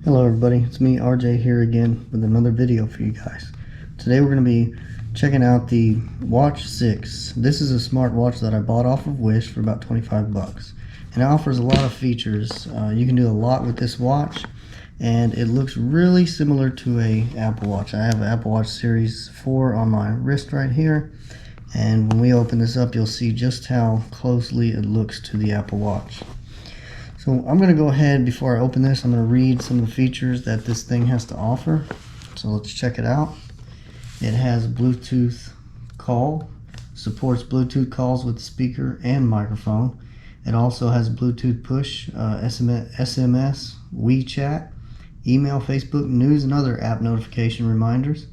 Hello everybody, it's me RJ here again with another video for you guys. Today we're going to be checking out the Watch 6. This is a smartwatch that I bought off of Wish for about 25 bucks. And it offers a lot of features. You can do a lot with this watch, and it looks really similar to a Apple Watch. I have an Apple Watch Series 4 on my wrist right here, and when we open this up you'll see just how closely it looks to the Apple Watch. So I'm going to go ahead, before I open this, I'm going to read some of the features that this thing has to offer. So let's check it out. It has Bluetooth call, supports Bluetooth calls with speaker and microphone. It also has Bluetooth push, SMS, WeChat, email, Facebook, news, and other app notification reminders.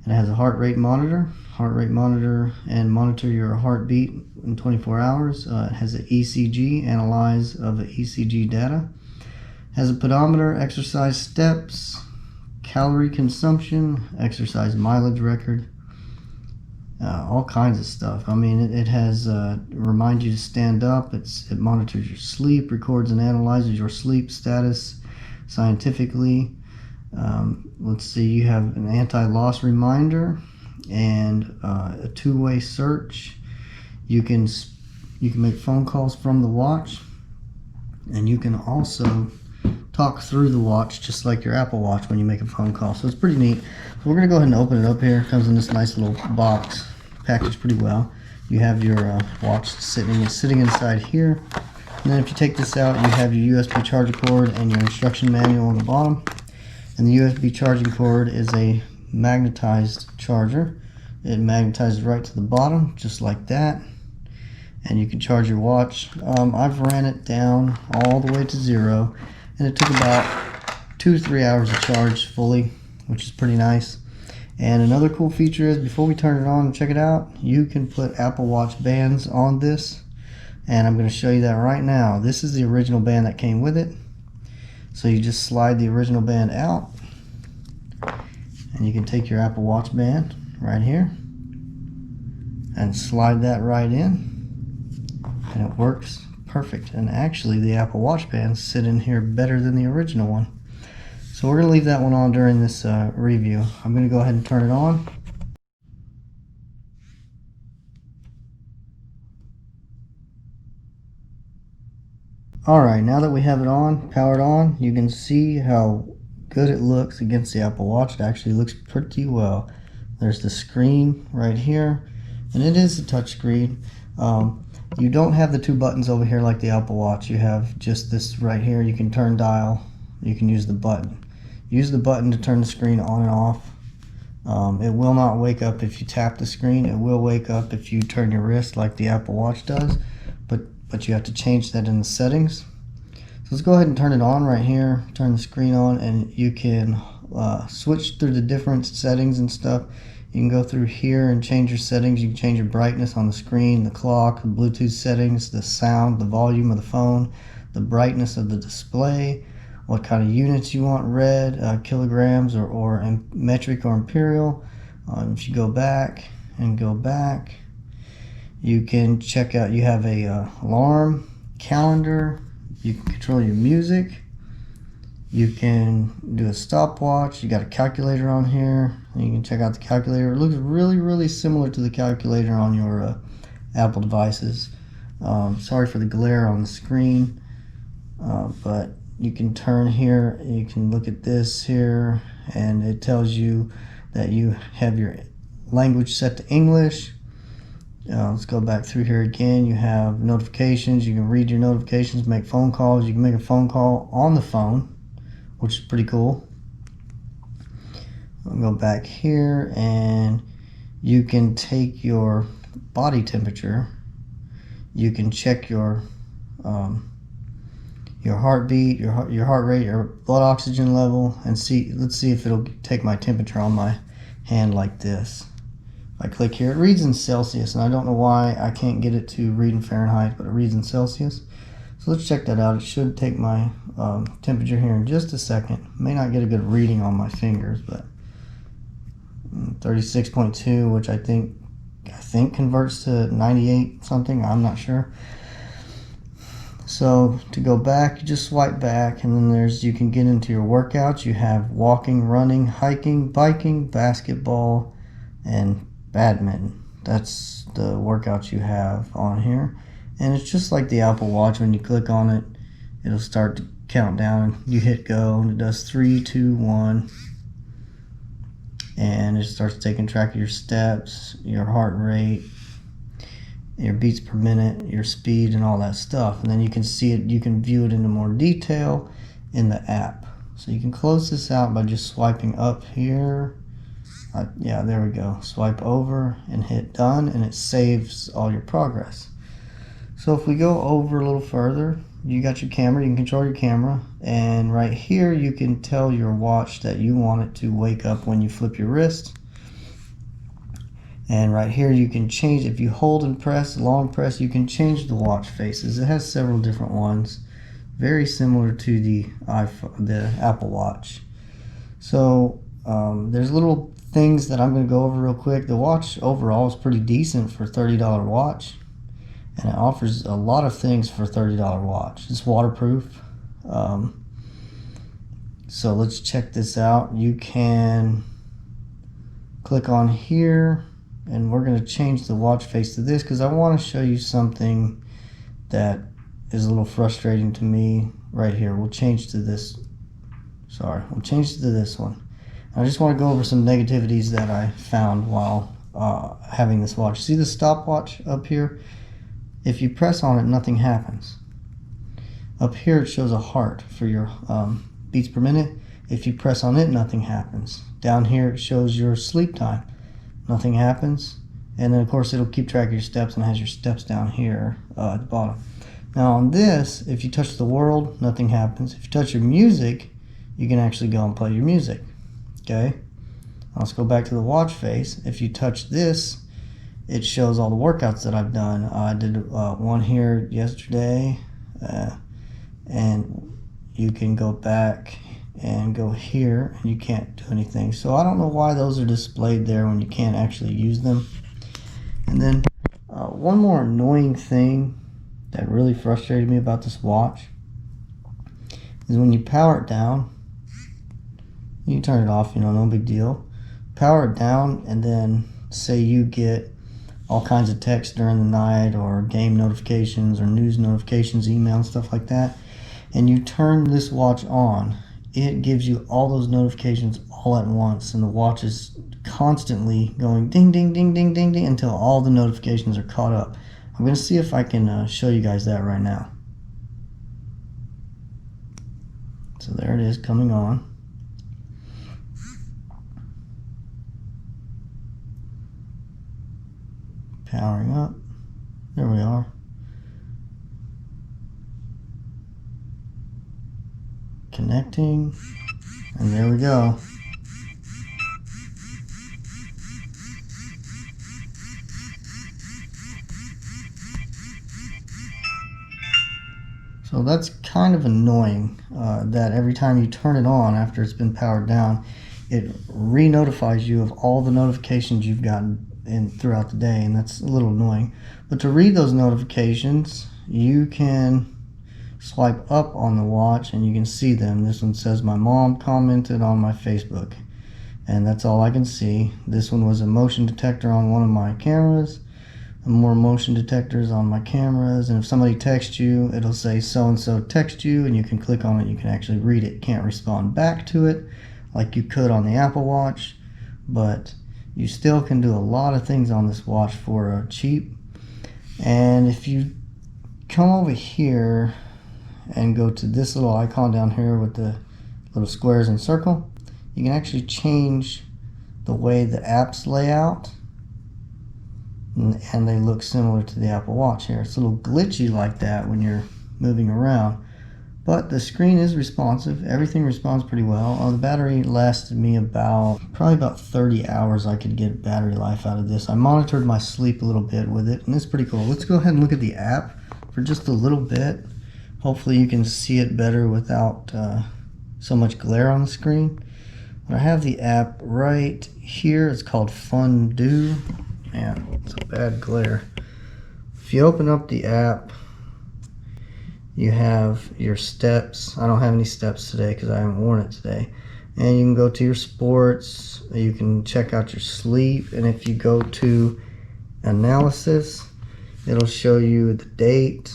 It has a heart rate monitor and monitor your heartbeat in 24 hours. It has an ECG, analyze of the ECG data. Has a pedometer, exercise steps, calorie consumption, exercise mileage record, all kinds of stuff. I mean, it has remind you to stand up. It monitors your sleep, records and analyzes your sleep status scientifically. Let's see, you have an anti-loss reminder and a two-way search. You can make phone calls from the watch, and you can also talk through the watch just like your Apple Watch when you make a phone call. So it's pretty neat. So we're gonna go ahead and open it up here. It comes in this nice little box, packaged pretty well. You have your watch sitting inside here, and then if you take this out, you have your USB charger cord and your instruction manual on the bottom. And the USB charging cord is a magnetized charger. It magnetizes right to the bottom, just like that. And you can charge your watch. I've ran it down all the way to 0, and it took about 2 to 3 hours to charge fully, which is pretty nice. And another cool feature is, before we turn it on and check it out, you can put Apple Watch bands on this, and I'm going to show you that right now. This is the original band that came with it. So you just slide the original band out, and you can take your Apple Watch band right here and slide that right in, and it works perfect. And actually the Apple Watch bands sit in here better than the original one. So we're going to leave that one on during this review. I'm going to go ahead and turn it on. Alright, now that we have it on, powered on, you can see how good it looks against the Apple Watch. It actually looks pretty well. There's the screen right here, and it is a touch screen. You don't have the 2 buttons over here like the Apple Watch. You have just this right here. You can turn dial. You can use the button. Use the button to turn the screen on and off. It will not wake up if you tap the screen. It will wake up if you turn your wrist like the Apple Watch does, but you have to change that in the settings. So let's go ahead and turn it on right here. Turn the screen on, and you can switch through the different settings and stuff. You can go through here and change your settings. You can change your brightness on the screen, the clock, the Bluetooth settings, the sound, the volume of the phone, the brightness of the display, what kind of units you want read, kilograms or metric or imperial. If you go back and go back, you can check out, you have a alarm, calendar, you can control your music, you can do a stopwatch, you got a calculator on here, and you can check out the calculator. It looks really similar to the calculator on your Apple devices. Sorry for the glare on the screen, but you can turn here, you can look at this here, and it tells you that you have your language set to English. Let's go back through here again. You have notifications. You can read your notifications, make phone calls. You can make a phone call on the phone, which is pretty cool. I'll go back here, and you can take your body temperature. You can check your heartbeat, your heart rate, your blood oxygen level, and see. Let's see if it'll take my temperature on my hand like this. I click here, it reads in Celsius, and I don't know why I can't get it to read in Fahrenheit, but it reads in Celsius. So let's check that out. It should take my temperature here in just a second. May not get a good reading on my fingers, but 36.2, which I think converts to 98 something. I'm not sure. So to go back, you just swipe back, and then you can get into your workouts. You have walking, running, hiking, biking, basketball, and badminton. That's the workouts you have on here. And it's just like the Apple Watch. When you click on it, it'll start to count down. You hit go, and it does 3, 2, 1. And it starts taking track of your steps, your heart rate, your beats per minute, your speed, and all that stuff. And then you can see it, you can view it into more detail in the app. So you can close this out by just swiping up here. Yeah, there we go. Swipe over and hit done, and it saves all your progress. So if we go over a little further, you got your camera, you can control your camera, and right here you can tell your watch that you want it to wake up when you flip your wrist. And right here you can change, if you hold and press, long press, you can change the watch faces. It has several different ones, very similar to the Apple Watch. So there's little things that I'm going to go over real quick. The watch overall is pretty decent for a $30 watch, and it offers a lot of things for a $30 watch. It's waterproof. So let's check this out. You can click on here, and we're going to change the watch face to this because I want to show you something that is a little frustrating to me right here. We'll change to this. Sorry, we'll change to this one. I just want to go over some negativities that I found while having this watch. See the stopwatch up here? If you press on it, nothing happens. Up here it shows a heart for your beats per minute. If you press on it, nothing happens. Down here it shows your sleep time. Nothing happens. And then of course it'll keep track of your steps, and it has your steps down here at the bottom. Now on this, if you touch the world, nothing happens. If you touch your music, you can actually go and play your music. Okay? Let's go back to the watch face. If you touch this, it shows all the workouts that I've done. I did one here yesterday, and you can go back and go here, and you can't do anything. So I don't know why those are displayed there when you can't actually use them. And then one more annoying thing that really frustrated me about this watch is when you power it down, you can turn it off, you know, no big deal. Power it down, and then say you get all kinds of text during the night, or game notifications, or news notifications, email, and stuff like that, and you turn this watch on, it gives you all those notifications all at once, and the watch is constantly going ding, ding, ding, ding, ding, ding until all the notifications are caught up. I'm going to see if I can show you guys that right now. So there it is, coming on. Powering up. There we are. Connecting. And there we go. So that's kind of annoying that every time you turn it on after it's been powered down, it re-notifies you of all the notifications you've gotten throughout the day, and that's a little annoying. But to read those notifications, you can swipe up on the watch and you can see them. This one says my mom commented on my Facebook, and that's all I can see. This one was a motion detector on one of my cameras, and more motion detectors on my cameras. And if somebody texts you, it'll say so and so text you, and you can click on it, you can actually read it. Can't respond back to it like you could on the Apple Watch, but you still can do a lot of things on this watch for cheap. And if you come over here and go to this little icon down here with the little squares and circle, you can actually change the way the apps lay out, and they look similar to the Apple Watch here. It's a little glitchy like that when you're moving around, but the screen is responsive. Everything responds pretty well. The battery lasted me probably about 30 hours. I could get battery life out of this. I monitored my sleep a little bit with it, and it's pretty cool. Let's go ahead and look at the app for just a little bit. Hopefully you can see it better without so much glare on the screen. But I have the app right here. It's called Fondue. Man, it's a bad glare. If you open up the app, You have your steps. I don't have any steps today because I haven't worn it today. And you can go to your sports. You can check out your sleep. And if you go to analysis, it'll show you the date,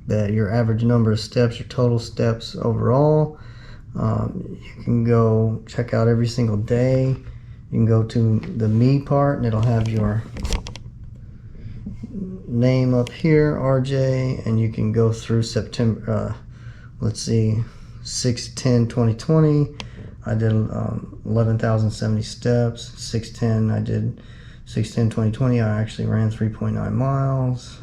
that your average number of steps, your total steps overall. You can go check out every single day. You can go to the me part and it'll have your name up here, RJ, and you can go through September, let's see, 6/10/2020 I did 11,070 steps. 6/10 I did 6/10/2020 I actually ran 3.9 miles.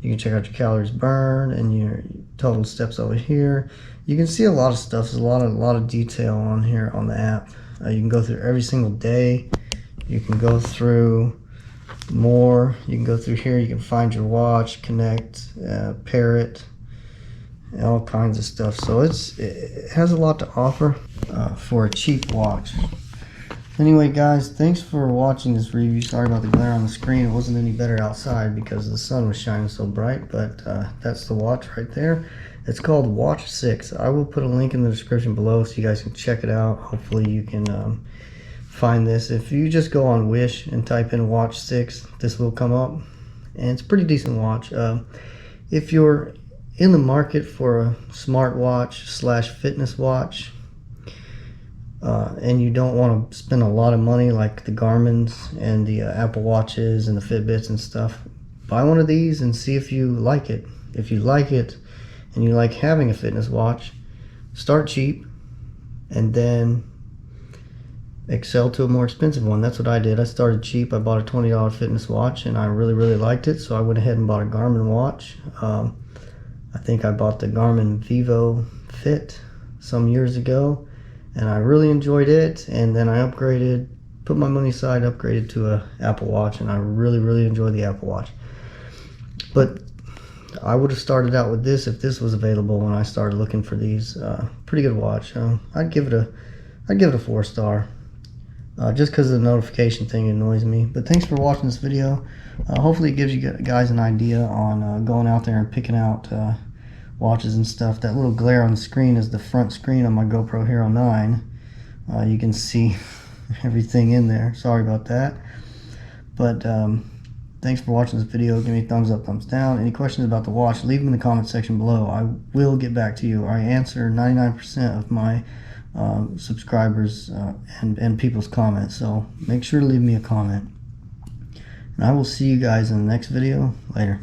You can check out your calories burned and your total steps over here. You can see a lot of stuff. There's a lot of detail on here on the app. You can go through every single day. You can go through more. You can go through here. You can find your watch, connect, pair it, all kinds of stuff. So it has a lot to offer for a cheap watch. Anyway, guys, thanks for watching this review. Sorry about the glare on the screen. It wasn't any better outside because the sun was shining so bright, but that's the watch right there. It's called Watch 6. I will put a link in the description below so you guys can check it out. Hopefully you can find this. If you just go on Wish and type in Watch 6, this will come up, and it's a pretty decent watch. If you're in the market for a smartwatch / fitness watch, and you don't want to spend a lot of money like the Garmin's and the Apple Watches and the Fitbits and stuff, buy one of these and see if you like it. If you like it and you like having a fitness watch, start cheap and then excel to a more expensive one. That's what I did. I started cheap. I bought a $20 fitness watch and I really liked it, so I went ahead and bought a Garmin watch. I think I bought the Garmin Vivo Fit some years ago, and I really enjoyed it. And then I upgraded, put my money aside, upgraded to a Apple Watch, and I really enjoyed the Apple Watch. But I would have started out with this if this was available when I started looking for these. Pretty good watch. I'd give it a 4-star. Just because the notification thing annoys me. But thanks for watching this video. Hopefully it gives you guys an idea on going out there and picking out watches and stuff. That little glare on the screen is the front screen on my GoPro Hero 9. You can see everything in there. Sorry about that. But thanks for watching this video. Give me a thumbs up, thumbs down. Any questions about the watch, leave them in the comment section below. I will get back to you. I answer 99% of my subscribers and people's comments, so make sure to leave me a comment, and I will see you guys in the next video. Later.